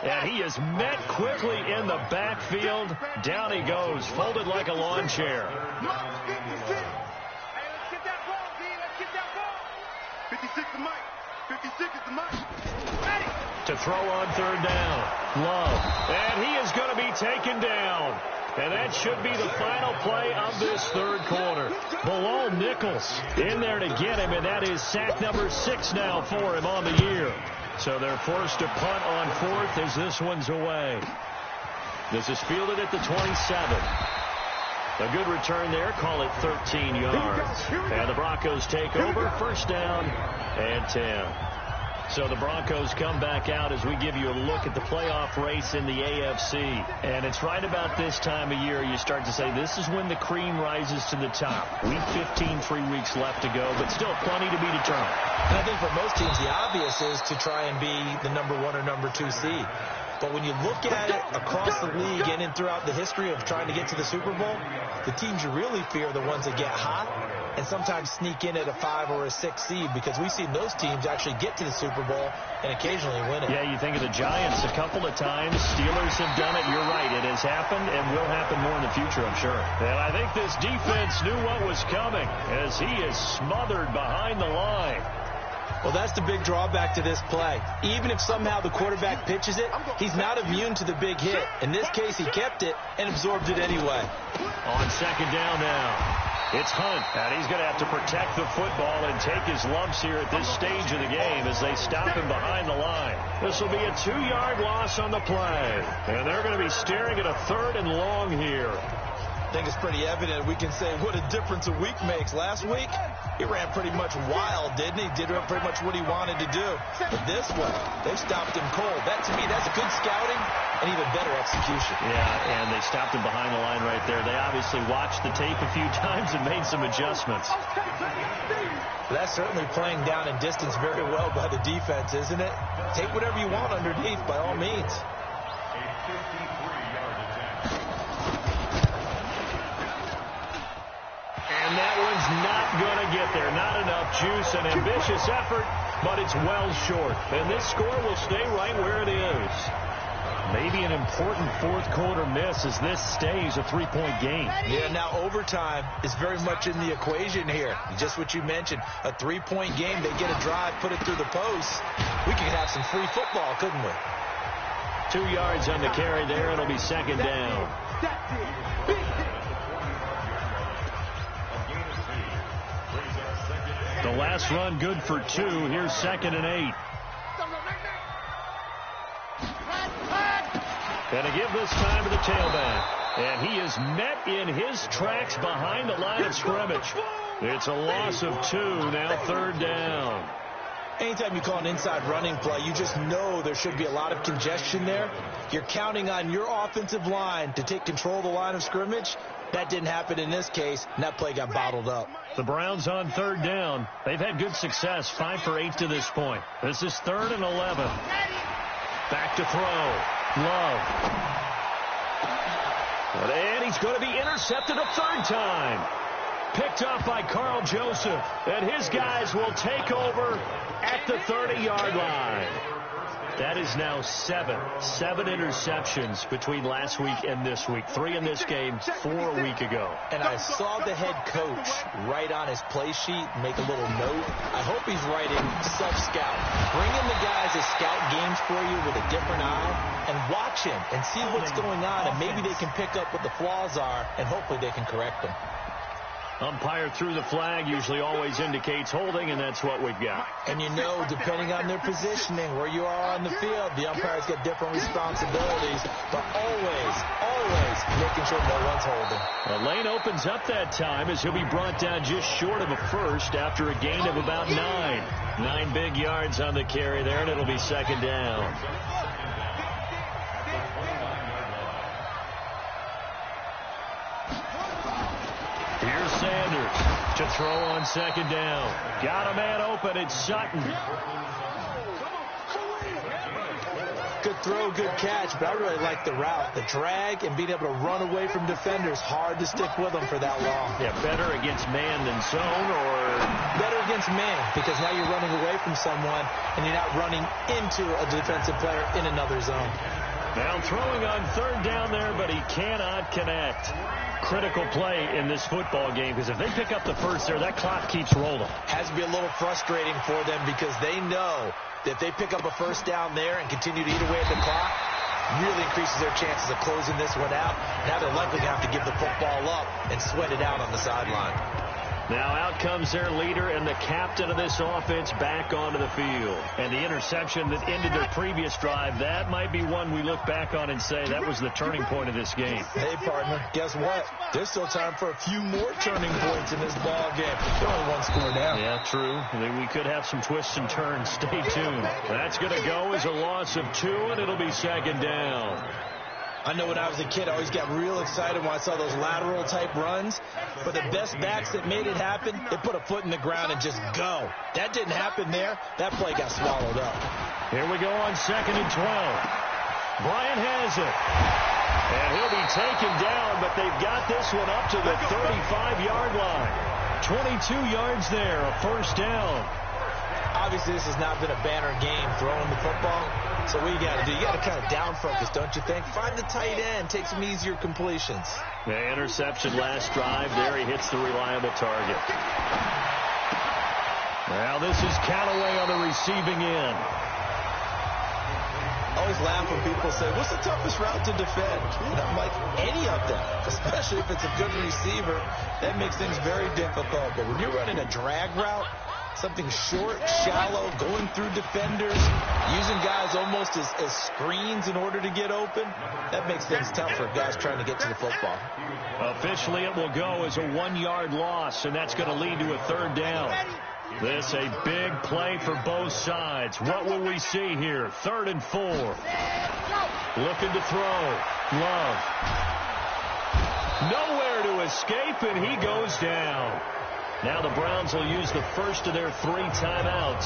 And he is met quickly in the backfield. Down he goes, folded like a lawn chair. Hey, let's get that ball, D. Let's get that ball. 56 is Mike. 56 is the Mike. Ready. To throw on third down. Love. And he is going to be taken down. And that should be the final play of this third quarter. Bilal Nichols in there to get him, and that is sack number 6 now for him on the year. So they're forced to punt on fourth as this one's away. This is fielded at the 27. A good return there. Call it 13 yards. And the Broncos take over. First down and 10. So the Broncos come back out as we give you a look at the playoff race in the AFC. And it's right about this time of year you start to say this is when the cream rises to the top. Week 15, 3 weeks left to go, but still plenty to be determined. And I think for most teams, the obvious is to try and be the number 1 or number 2 seed. But when you look at it across the league and in throughout the history of trying to get to the Super Bowl, the teams you really fear are the ones that get hot and sometimes sneak in at a 5 or a 6 seed, because we've seen those teams actually get to the Super Bowl and occasionally win it. Yeah, you think of the Giants a couple of times. Steelers have done it. You're right. It has happened and will happen more in the future, I'm sure. And I think this defense knew what was coming as he is smothered behind the line. Well, that's the big drawback to this play. Even if somehow the quarterback pitches it, he's not immune to the big hit. In this case, he kept it and absorbed it anyway. On second down now. It's Hunt, and he's going to have to protect the football and take his lumps here at this stage of the game as they stop him behind the line. This will be a 2-yard loss on the play, and they're going to be staring at a 3rd and long here. I think it's pretty evident we can say what a difference a week makes. Last week, he ran pretty much wild, didn't he? Did pretty much what he wanted to do. But this one, they stopped him cold. That, to me, that's good scouting and even better execution. Yeah, and they stopped him behind the line right there. They obviously watched the tape a few times and made some adjustments. That's certainly playing down in distance very well by the defense, isn't it? Take whatever you want underneath, by all means. And that one's not going to get there. Not enough juice. An ambitious effort, but it's well short. And this score will stay right where it is. Maybe an important fourth quarter miss as this stays a 3-point game. Yeah, now overtime is very much in the equation here. Just what you mentioned, a 3-point game. They get a drive, put it through the post. We could have some free football, couldn't we? 2 yards on the carry there. It'll be second down. The last run good for 2. Here's 2nd and 8. And to give this time to the tailback. And he is met in his tracks behind the line of scrimmage. It's a loss of 2, now 3rd down. Anytime you call an inside running play, you just know there should be a lot of congestion there. You're counting on your offensive line to take control of the line of scrimmage. That didn't happen in this case, and that play got bottled up. The Browns on 3rd down. They've had good success, 5 for 8 to this point. This is 3rd and 11. Back to throw. Love. And he's going to be intercepted a 3rd time. Picked up by Carl Joseph. And his guys will take over at the 30-yard line. That is now 7 interceptions between last week and this week. 3 in this game, 4 a week ago. And I saw the head coach write on his play sheet, make a little note. I hope he's writing self-scout. Bring in the guys that scout games for you with a different eye and watch him and see what's going on, and maybe they can pick up what the flaws are, and hopefully they can correct them. Umpire threw the flag, usually always indicates holding, and that's what we've got. And you know, depending on their positioning, where you are on the field, the umpires get different responsibilities, but always making sure no one's holding. The lane opens up that time as he'll be brought down just short of a first after a gain of about 9. 9 big yards on the carry there, and it'll be second down. Here's Sanders to throw on second down. Got a man open. It's Sutton. Good throw, good catch, but I really like the route. The drag and being able to run away from defenders, hard to stick with them for that long. Yeah, better against man than zone, or? Better against man, because now you're running away from someone and you're not running into a defensive player in another zone. Now throwing on third down there, but he cannot connect. Critical play in this football game, because if they pick up the first there, that clock keeps rolling. Has to be a little frustrating for them, because they know that if they pick up a first down there and continue to eat away at the clock, really increases their chances of closing this one out. Now they're likely going to have to give the football up and sweat it out on the sideline. Now out comes their leader and the captain of this offense back onto the field. And the interception that ended their previous drive, that might be one we look back on and say that was the turning point of this game. Hey, partner, guess what? There's still time for a few more turning points in this ball game. They're only one score down. Yeah, true. We could have some twists and turns. Stay tuned. That's going to go as a loss of 2, and it'll be second down. I know when I was a kid, I always got real excited when I saw those lateral-type runs. But the best backs that made it happen, they put a foot in the ground and just go. That didn't happen there. That play got swallowed up. Here we go on second and 12. Bryant has it. And he'll be taken down, but they've got this one up to the 35-yard line. 22 yards there, a first down. Obviously, this has not been a banner game throwing the football. So what you got to do, you got to kind of down focus, don't you think? Find the tight end, take some easier completions. The interception last drive. There he hits the reliable target. Now this is Callaway on the receiving end. I always laugh when people say, what's the toughest route to defend? And I'm like, any of them, especially if it's a good receiver. That makes things very difficult. But when you're running a drag route, something short, shallow, going through defenders, using guys almost as screens in order to get open, that makes things tough for guys trying to get to the football. Officially, it will go as a 1-yard loss, and that's going to lead to a third down. This a big play for both sides. What will we see here? 3rd and 4. Looking to throw. Love. Nowhere to escape, and he goes down. Now the Browns will use the first of their 3 timeouts.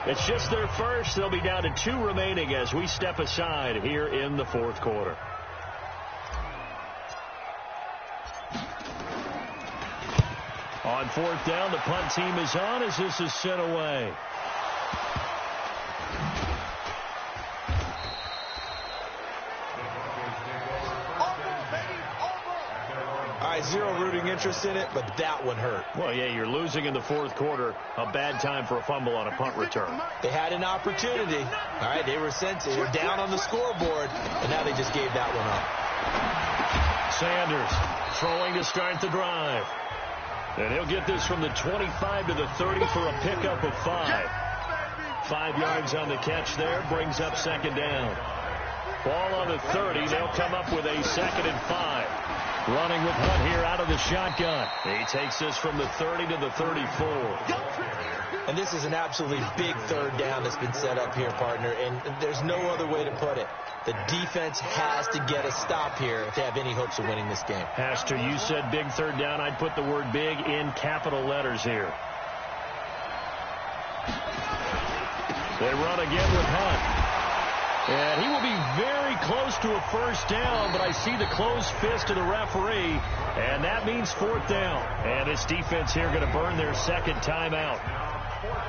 It's just their first. They'll be down to 2 remaining as we step aside here in the 4th quarter. On 4th down, the punt team is on as this is sent away. Zero rooting interest in it, but that one hurt. Well, yeah, you're losing in the 4th quarter. A bad time for a fumble on a punt return. They had an opportunity. All right, they were sent. They were down on the scoreboard, and now they just gave that one up. Sanders throwing to start the drive. And he'll get this from the 25 to the 30 for a pickup of 5. 5 yards on the catch there, brings up second down. Ball on the 30. They'll come up with a 2nd and 5. Running with Hunt here out of the shotgun. He takes this from the 30 to the 34. And this is an absolutely big 3rd down that's been set up here, partner. And there's no other way to put it. The defense has to get a stop here if they have any hopes of winning this game. Has to. You said big 3rd down. I'd put the word big in capital letters here. They run again with Hunt. And he will be very close to a first down, but I see the closed fist of the referee, and that means 4th down. And this defense here going to burn their 2nd timeout.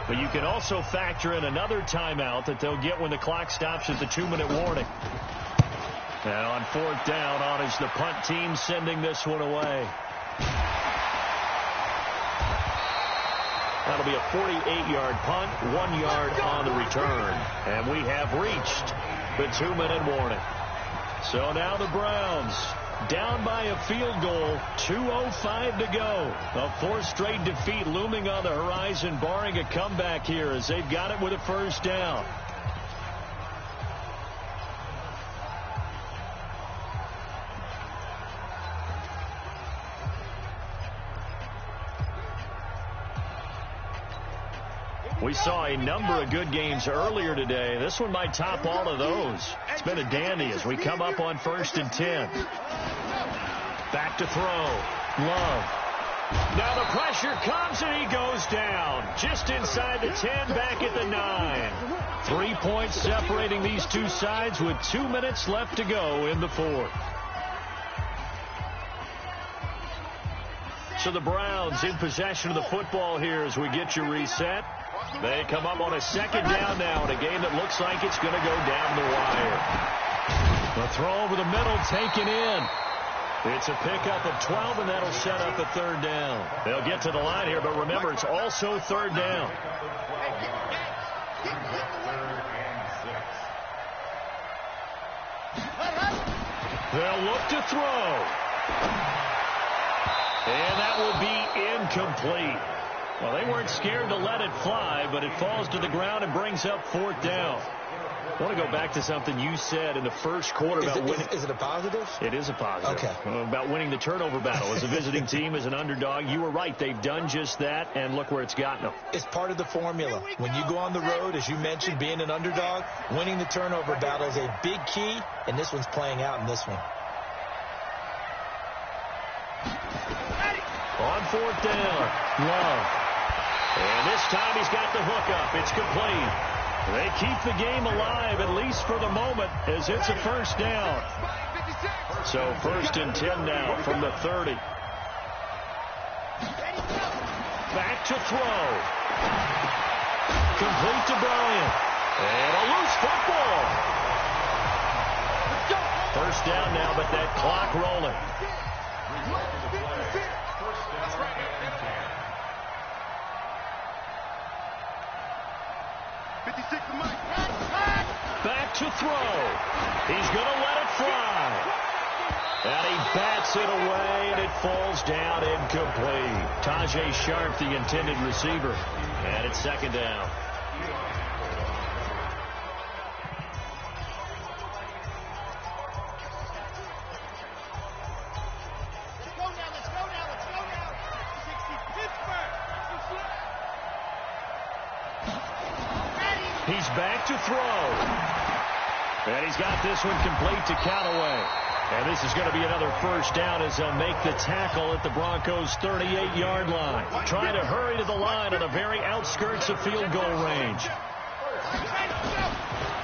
But you can also factor in another timeout that they'll get when the clock stops at the 2-minute warning. And on 4th down, on is the punt team sending this one away. That'll be a 48-yard punt, 1 yard on the return. And we have reached the 2-minute warning. So now the Browns down by a field goal, 2:05 to go. A fourth straight defeat looming on the horizon, barring a comeback here as they've got it with a first down. We saw a number of good games earlier today. This one might top all of those. It's been a dandy as we come up on 1st and 10. Back to throw. Love. Now the pressure comes and he goes down. Just inside the 10, back at the 9. 3 points separating these two sides with 2 minutes left to go in the fourth. So the Browns in possession of the football here as we get you reset. They come up on a second down now in a game that looks like it's going to go down the wire. The throw over the middle taken in. It's a pickup of 12, and that'll set up a third down. They'll get to the line here, but remember, it's also third down. They'll look to throw. And that will be incomplete. Well, they weren't scared to let it fly, but it falls to the ground and brings up fourth down. I want to go back to something you said in the first quarter about winning. Is it a positive? It is a positive. Okay. About winning the turnover battle as a visiting team, as an underdog. You were right. They've done just that, and look where it's gotten them. It's part of the formula. When you go on the road, as you mentioned, being an underdog, winning the turnover battle is a big key, and this one's playing out in this one. On fourth down, Love. And this time he's got the hook up. It's complete. They keep the game alive, at least for the moment, as it's a first down. So 1st and 10 now from the 30. Back to throw. Complete to Bryant. And a loose football. First down now, but that clock rolling. Back to throw. He's going to let it fly. And he bats it away, and it falls down incomplete. Tajay Sharp, the intended receiver. And it's second down. He's back to throw. And he's got this one complete to Callaway. And this is going to be another first down as they'll make the tackle at the Broncos' 38-yard line. Trying to hurry to the line on the very outskirts of field goal range.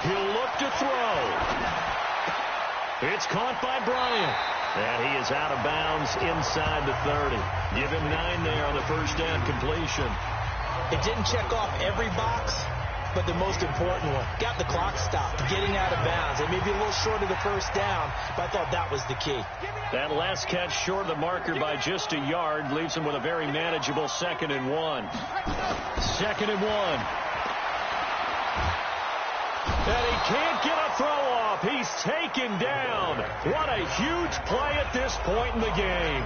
He'll look to throw. It's caught by Bryant. And he is out of bounds inside the 30. Give him 9 there on the first down completion. It didn't check off every box, but the most important one. Got the clock stopped, getting out of bounds. It may be a little short of the first down, but I thought that was the key. That last catch short of the marker by just a yard leaves him with a very manageable 2nd and 1. 2nd and 1. And he can't get a throw off. He's taken down. What a huge play at this point in the game.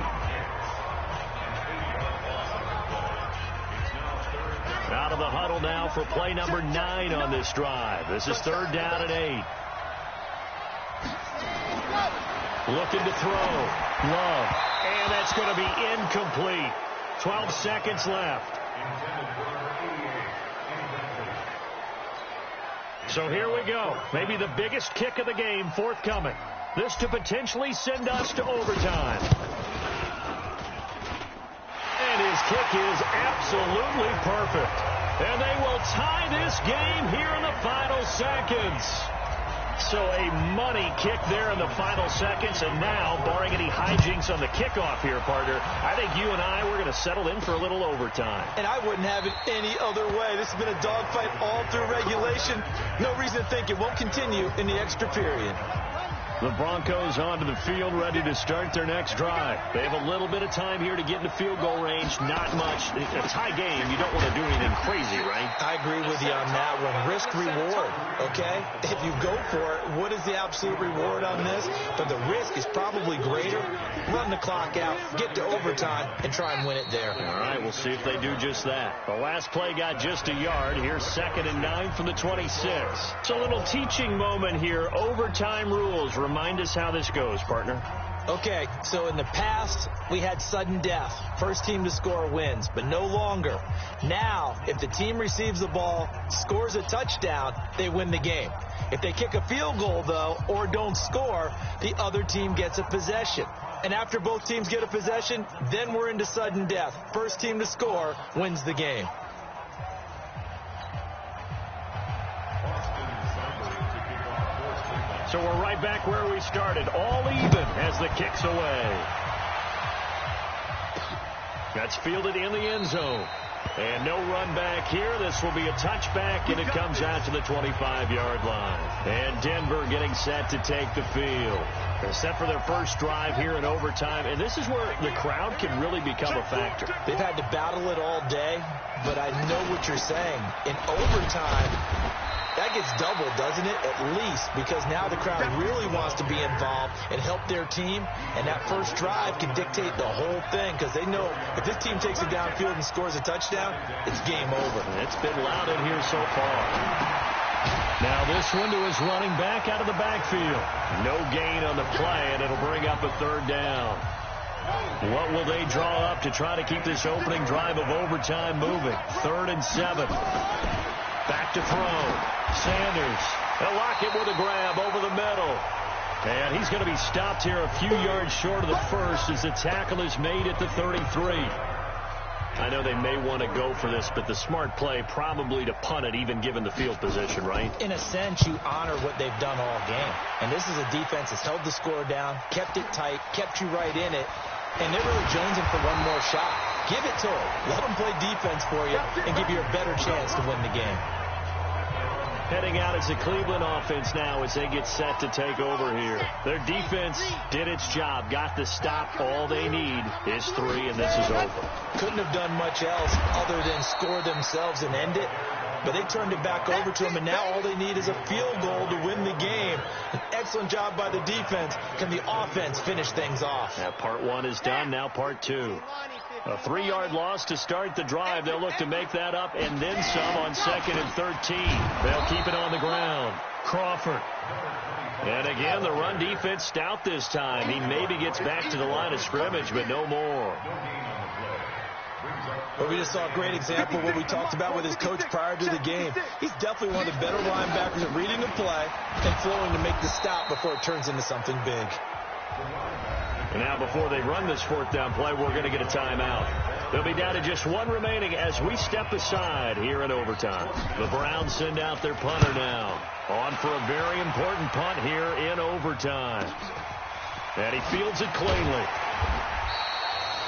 Out of the huddle now for play number 9 on this drive. This is 3rd down and 8. Looking to throw. Love. And that's going to be incomplete. 12 seconds left. So here we go. Maybe the biggest kick of the game forthcoming. This to potentially send us to overtime. And his kick is absolutely perfect. And they will tie this game here in the final seconds. So a money kick there in the final seconds. And now, barring any hijinks on the kickoff here, partner, I think you and I, we're going to settle in for a little overtime. And I wouldn't have it any other way. This has been a dogfight all through regulation. No reason to think it won't continue in the extra period. The Broncos onto the field, ready to start their next drive. They have a little bit of time here to get into field goal range. Not much. A tie game, you don't want to do anything crazy, right? I agree with you on that one. Risk-reward, okay? If you go for it, what is the absolute reward on this? But the risk is probably greater. Run the clock out, get to overtime, and try and win it there. All right, we'll see if they do just that. The last play got just a yard. Here's 2nd and 9 from the 26. It's a little teaching moment here. Overtime rules. Remind us how this goes, partner. Okay, so in the past, we had sudden death. First team to score wins, but no longer. Now, if the team receives the ball, scores a touchdown, they win the game. If they kick a field goal, though, or don't score, the other team gets a possession. And after both teams get a possession, then we're into sudden death. First team to score wins the game. So we're right back where we started, all even as the kick's away. That's fielded in the end zone. And no run back here. This will be a touchback, and it comes out to the 25-yard line. And Denver getting set to take the field. They're set for their first drive here in overtime, and this is where the crowd can really become a factor. They've had to battle it all day, but I know what you're saying. In overtime, that gets doubled, doesn't it? At least, because now the crowd really wants to be involved and help their team, and that first drive can dictate the whole thing, because they know if this team takes it downfield and scores a touchdown, it's game over. It's been loud in here so far. Now this one to his running back out of the backfield. No gain on the play, and it'll bring up a 3rd down. What will they draw up to try to keep this opening drive of overtime moving? 3rd and 7. Back to throw. Sanders. They'll lock it with a grab over the middle. And he's going to be stopped here a few yards short of the first as the tackle is made at the 33. I know they may want to go for this, but the smart play probably to punt it, even given the field position, right? In a sense, you honor what they've done all game. And this is a defense that's held the score down, kept it tight, kept you right in it, and they're really jonesing for one more shot. Give it to them. Let them play defense for you and give you a better chance to win the game. Heading out is the Cleveland offense now as they get set to take over here. Their defense did its job, got the stop. All they need is 3, and this is over. Couldn't have done much else other than score themselves and end it. But they turned it back over to them, and now all they need is a field goal to win the game. An excellent job by the defense. Can the offense finish things off? Now part 1 is done, now part 2. A 3-yard loss to start the drive. They'll look to make that up and then some on 2nd and 13. They'll keep it on the ground. Crawford. And again, the run defense stout this time. He maybe gets back to the line of scrimmage, but no more. Well, we just saw a great example of what we talked about with his coach prior to the game. He's definitely one of the better linebackers at reading the play and flowing to make the stop before it turns into something big. And now before they run this 4th down play, we're going to get a timeout. They'll be down to just 1 remaining as we step aside here in overtime. The Browns send out their punter now. On for a very important punt here in overtime. And he fields it cleanly.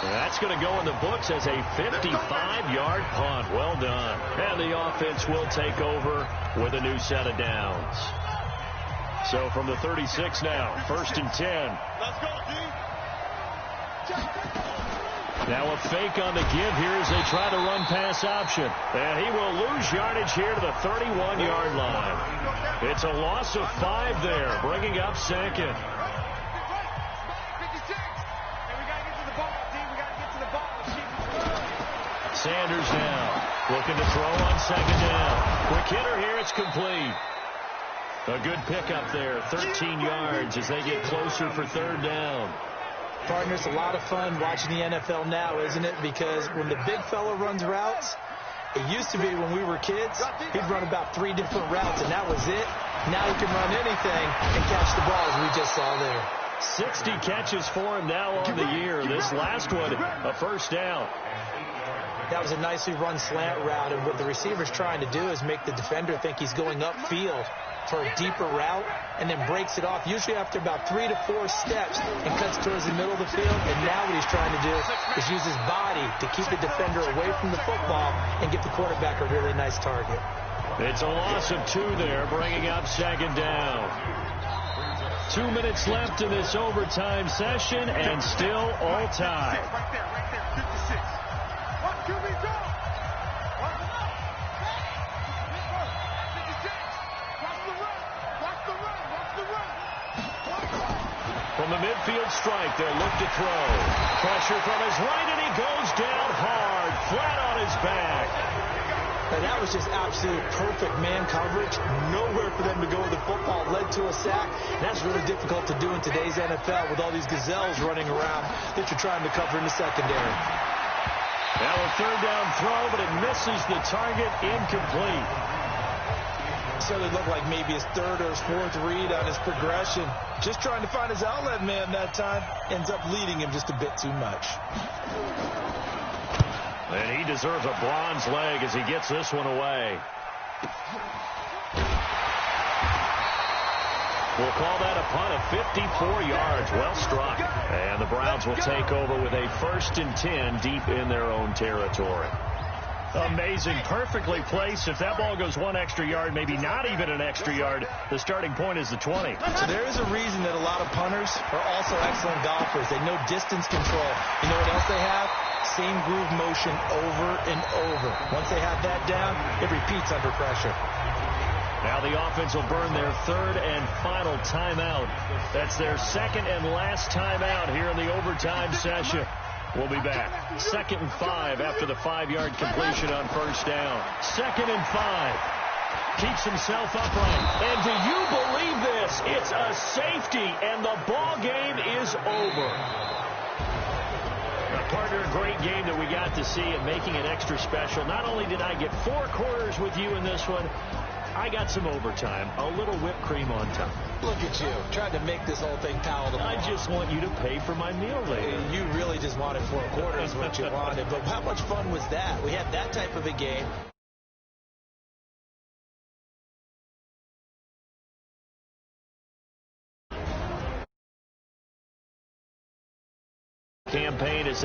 That's going to go in the books as a 55-yard punt. Well done. And the offense will take over with a new set of downs. So from the 36 now, 1st and 10. Let's go, D. Now a fake on the give here as they try to run pass option. And he will lose yardage here to the 31-yard line. It's a loss of 5 there, bringing up 2nd. Sanders now looking to throw on 2nd down. Quick hitter here, it's complete. A good pickup there, 13 yards as they get closer for 3rd down. Partner, it's a lot of fun watching the NFL now, isn't it? Because when the big fella runs routes, it used to be when we were kids, he'd run about 3 different routes, and that was it. Now he can run anything and catch the ball, as we just saw there. 60 catches for him now on the year. This last one, a 1st down. That was a nicely run slant route, and what the receiver's trying to do is make the defender think he's going upfield for a deeper route, and then breaks it off, usually after about 3 to 4 steps, and cuts towards the middle of the field. And now what he's trying to do is use his body to keep the defender away from the football and get the quarterback a really nice target. It's a loss of 2 there, bringing up 2nd down. 2 minutes left in this overtime session, and still all tied. Right there, 56. What can we do? Watch the run. From the midfield strike, they'll look to throw. Pressure from his right, and he goes down hard, flat on his back. And that was just absolute perfect man coverage. Nowhere for them to go with the football. Led to a sack. And that's really difficult to do in today's NFL with all these gazelles running around that you're trying to cover in the secondary. Now a third down throw, but it misses the target, incomplete. So it looked like maybe his third or his fourth read on his progression. Just trying to find his outlet man that time. Ends up leading him just a bit too much. And he deserves a bronze leg as he gets this one away. We'll call that a punt of 54 yards. Well struck. And the Browns will take over with a 1st and 10 deep in their own territory. Amazing. Perfectly placed. If that ball goes 1 extra yard, maybe not even an extra yard, the starting point is the 20. So there is a reason that a lot of punters are also excellent golfers. They know distance control. You know what else they have? Same groove motion over and over. Once they have that down, it repeats under pressure. Now the offense will burn their 3rd and final timeout. That's their 2nd and last timeout here in the overtime session. We'll be back. 2nd and 5 after the 5-yard completion on 1st down. 2nd and 5. Keeps himself upright. And do you believe this? It's a safety, and the ball game is over. Now, partner, a great game that we got to see and making it extra special. Not only did I get 4 quarters with you in this one, I got some overtime, a little whipped cream on top. Look at you, trying to make this whole thing palatable. I just want you to pay for my meal later. You really just wanted 4 quarters what you wanted, but how much fun was that? We had that type of a game. Campaign is